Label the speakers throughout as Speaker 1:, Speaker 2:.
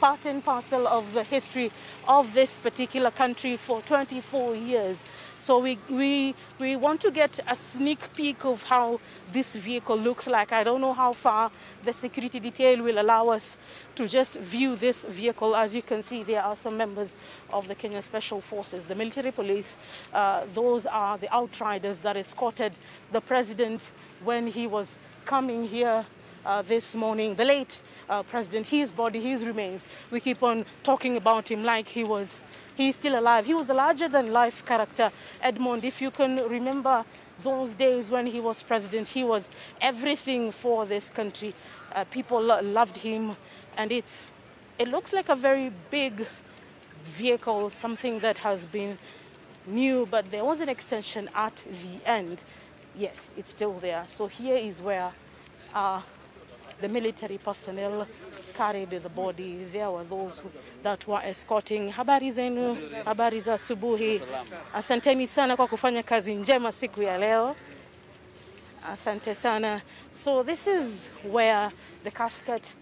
Speaker 1: part and parcel of the history of this particular country for 24 years. So we want to get a sneak peek of how this vehicle looks like. I don't know how far the security detail will allow us to just view this vehicle. As you can see, there are some members of the Kenya Special Forces, the military police. Those are the outriders that escorted the president when he was coming here this morning. The late president, his body, his remains, we keep on talking about him like he's still alive. He was a larger-than-life character. Edmond, if you can remember those days when he was president, he was everything for this country. People loved him, and it looks like a very big vehicle, something that has been new, but there was an extension at the end. Yeah, it's still there. So here is where the military personnel carried the body. There were those that were escorting. Habari zenu, habari za asubuhi. Asanteni sana kwa kufanya kazi njema siku ya leo. Asante sana. So this is where the casket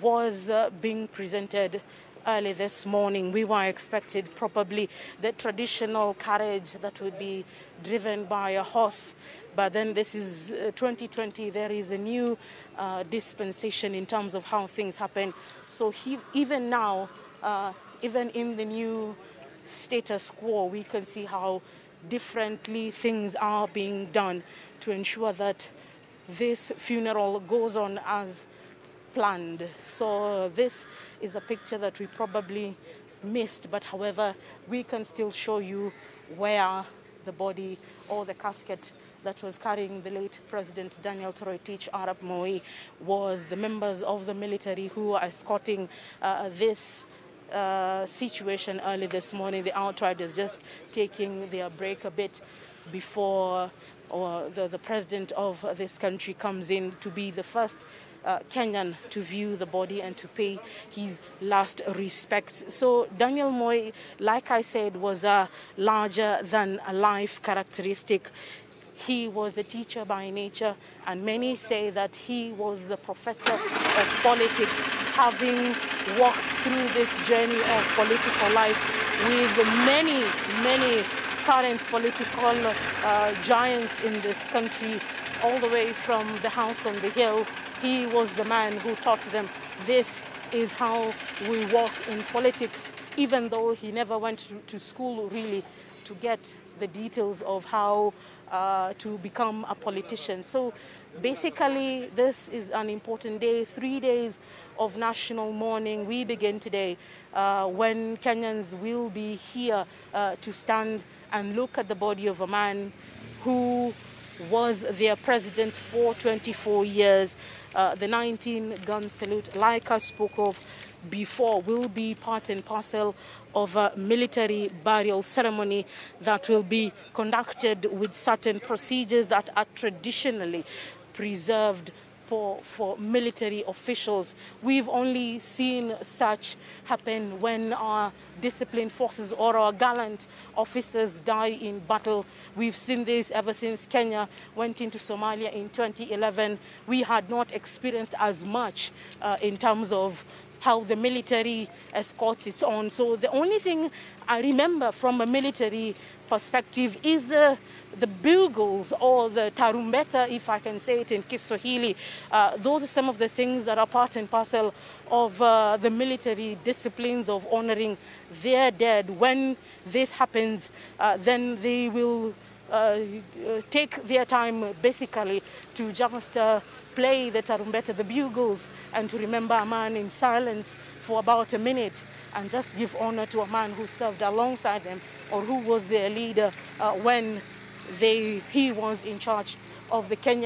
Speaker 1: was being presented early this morning. We were expected probably the traditional carriage that would be driven by a horse. But then this is 2020. There is a new dispensation in terms of how things happen. So even now, even in the new status quo, we can see how differently things are being done to ensure that this funeral goes on as planned. So this is a picture that we probably missed, but however, we can still show you where the body or the casket that was carrying the late President Daniel Toroitich Arap Moi was. The members of the military who are escorting this situation early this morning. The outriders just taking their break a bit before the president of this country comes in to be the first Kenyan to view the body and to pay his last respects. So Daniel Moi, like I said, was a larger-than-life characteristic. He was a teacher by nature, and many say that he was the professor of politics, having walked through this journey of political life with many current political giants in this country, all the way from the house on the hill. He was the man who taught them this is how we walk in politics, even though he never went to school really to get the details of how to become a politician. So basically, this is an important day, 3 days of national mourning. We begin today when Kenyans will be here to stand and look at the body of a man who was their president for 24 years. The 19-gun salute, like I spoke of before, will be part and parcel of a military burial ceremony that will be conducted with certain procedures that are traditionally preserved for military officials. We've only seen such happen when our disciplined forces or our gallant officers die in battle. We've seen this ever since Kenya went into Somalia in 2011. We had not experienced as much in terms of how the military escorts its own. So the only thing I remember from a military perspective is the bugles or the tarumbeta, if I can say it in Kiswahili. Those are some of the things that are part and parcel of the military disciplines of honoring their dead. When this happens, then they will take their time basically to just play the tarumbeta, the bugles, and to remember a man in silence for about a minute and just give honor to a man who served alongside them or who was their leader when he was in charge of the Kenya.